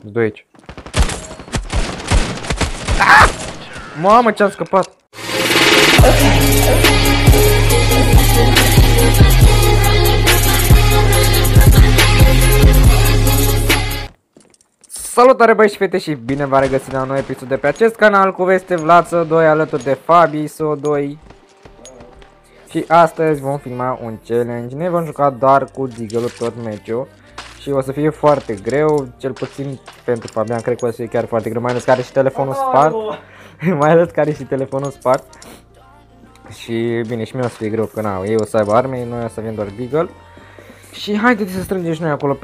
Doi aici. Ah! Mamă, ce-am scăpat! Salutare băieți și fete și bine v-am regăsit la un nou episod de pe acest canal cu Veste Vlață 2 alături de Fabi SO2. Și astăzi vom filma un challenge, ne vom juca doar cu Deagle-ul tot meciul. Și o să fie foarte greu, cel puțin pentru Fabian cred că o să fie chiar foarte greu, mai ales că are și telefonul spart. Mai ales că are și telefonul spart. Și bine, și mie o să fie greu că na, ei o să aibă arme, noi o să avem doar Deagle. Și haideți să strângem și noi acolo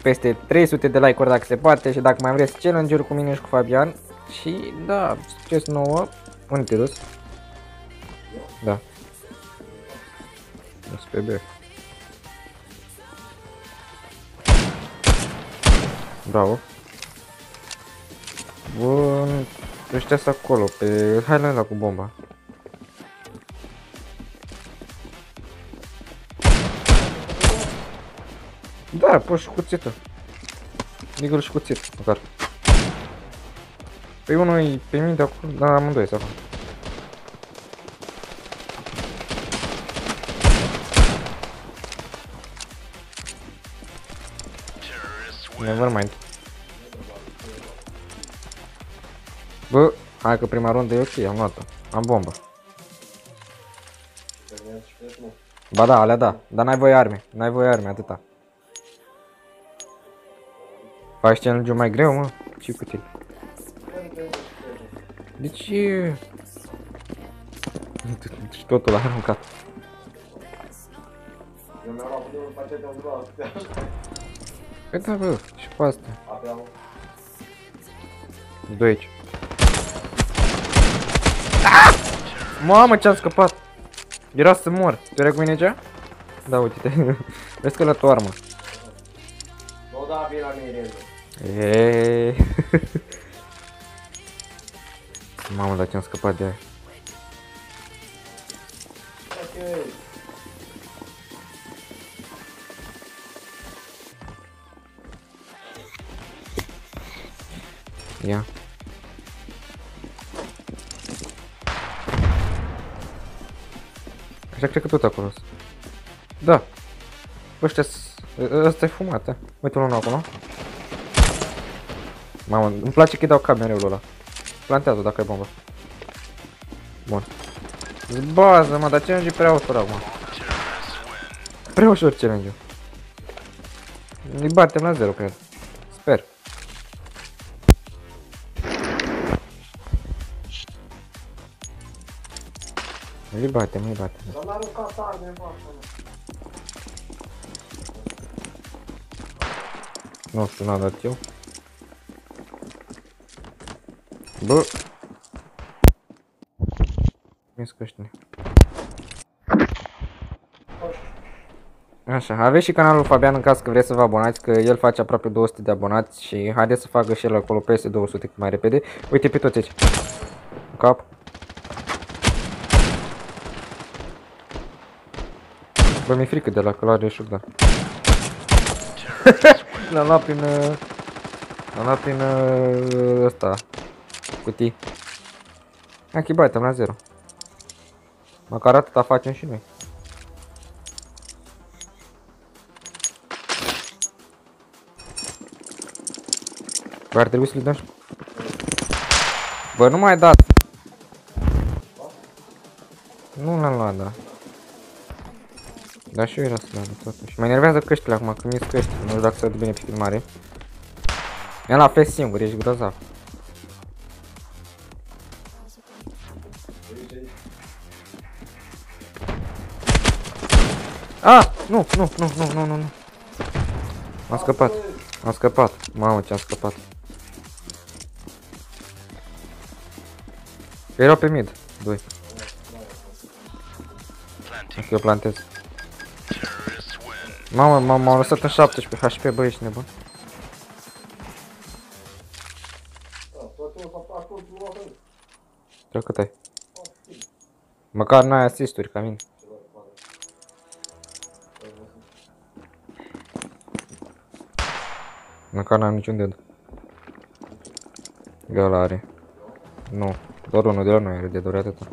peste 300 de like-uri dacă se poate. Și dacă mai vreți challenge-uri cu mine și cu Fabian. Și da, succes nouă. Unde te dus? Da. Pe B. Bravo. Bun. Ăștia sunt acolo pe... Hai la cu bomba. Da, poți și cuțită. Deagle și cuțit, măcar. Pe unul e pe mine de acolo, dar amândoi sunt acolo. Never mind. Bă, hai că prima rundă e ok, am luat-o. Am bombă. Ba da, alea da, dar n-ai voie arme, n-ai voie arme, atâta. Faci challenge-ul mai greu, mă? Ce cu tine? De ce? Și totul l-a aruncat. Păi da, bă, și cu asta. Doi aici. Mamă, ce-am scăpat! Era să mor. Tu erai cu mine aici? Da, uite-te. Vezi că la tu armă. Nu da bine la mine. Eee. Mamă, dar ce-am scăpat de aia. Ia. Așa cred că tot acolo. Da. Ăștia ăsta e fumat, a? Uite unul acolo. Mamă, îmi place că îi dau cap mereu ăla. Plantează dacă ai bombă. Bun. Bază, mă, dar challenge-ul e prea ușor acum. Prea ușor challenge-ul. Îi batem la 0, cred. Sper. Îi batem, îi batem. Dar n-a aruncat arme în fața mea. Nu știu, n-am dat eu. Bă! Mi-e scăștine. Așa, aveți și canalul Fabian în caz că vreți să vă abonați, că el face aproape 200 de abonați și haideți să facă și el acolo peste 200 cât mai repede. Uite pe toți aici. Cap. Bă, mi-e frică de la că l-are shotgun. L-am luat prin... L-am luat prin... ăsta. Cutii. Hai că-i batem la 0. Măcar atâta facem și noi. Bă, ar trebui să-l dăm și... Bă, nu mai dat! Nu l-am luat, da. Dar și eu era să l-am totuși. Mă enervează căștile acum, că mi-e căști. Nu știu dacă se văd bine pe filmare. Mi-am la fes singur, ești grozav. Ah! Nu, nu, nu, nu, nu, nu, nu. Am scăpat. Am scăpat. Mamă, ce-am scăpat. Erau pe mid. 2. Dacă eu plantez. Mamă, m-am lăsat în 17 HP, bă, ești nebun. Tu cât ai? Măcar n-ai asisturi ca mine. Măcar n-am niciun dead. Găl are. Nu, doar unul de la noi are de doar atâta.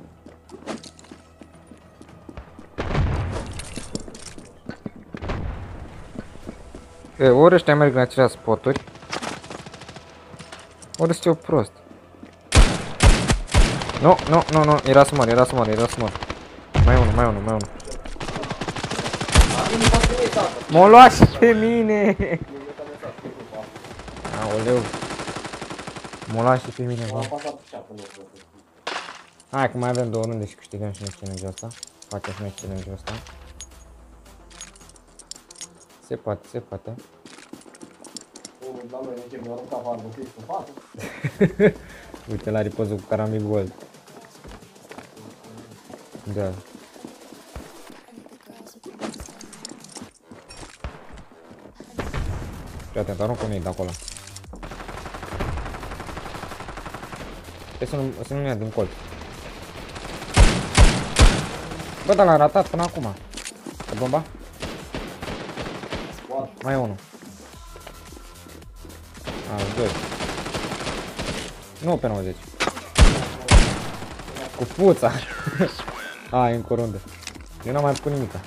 E, ori ăștia merg în acelea spoturi, ori sunt eu prost. Nu, nu, nu, nu, era să mor, era să mor, era să mor. Mai unul, mai unul, mai unul. M-o luat și pe mine! Aoleu. M-o luat și pe mine, bă. Hai că mai avem 2 runde și câștigăm și noi challenge-ul ăsta. Facem și noi challenge-ul ăsta. Se poate, se poate. Uite la ripozul cu Karambit Gold. Da. Fii atent, aruncă unii de acolo. Trebuie să nu-mi ia din colț. Bă, dar l-am ratat până acum. E bomba? Mai e unul. A, 2. Nu pe 90. Cu puța. A, e încă o rundă. Eu n-am mai făcut nimica.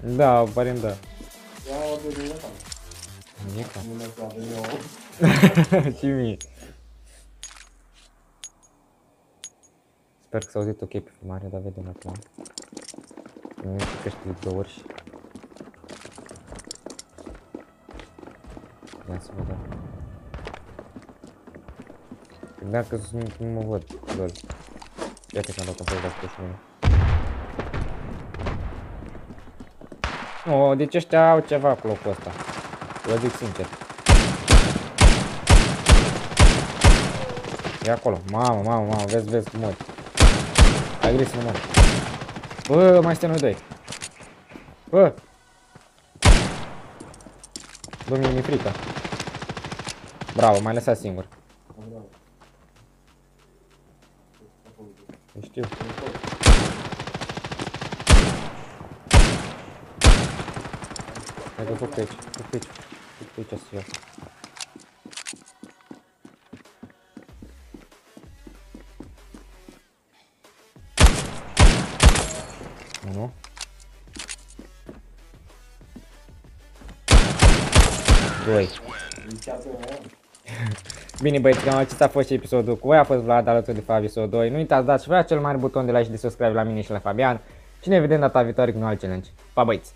Da, aparent da. Nimica. Și mie. Sper că s-a auzit ok pe filmare, dar vedem acum. Nu știu că știi 2 ori și... Ia să vedem. Gândeam că nu mă văd, lol. Iată că am dat un fel de acolo și mine. Oh, deci ăștia au ceva cu locul ăsta. Vă zic sincer. E acolo. Mamă, mamă, mamă, vezi, vezi cum mori. Ai greu să nu mori. Bă, mai suntem noi 2. Bă! Bă, mi-e frică. Bravo, m-ai lăsat singur. Știu. Hai că fug pe aici, fug pe aici. Fug pe aici să iau. Unu. Doi. Bine băieți, cam acesta a fost și episodul cu voi, a fost Vlad alături de Fabi SO2. Nu uitați, dați și voi acel mare buton de like și de subscribe la mine și la Fabian. Și ne vedem data viitoare cu un alt challenge. Pa băieți!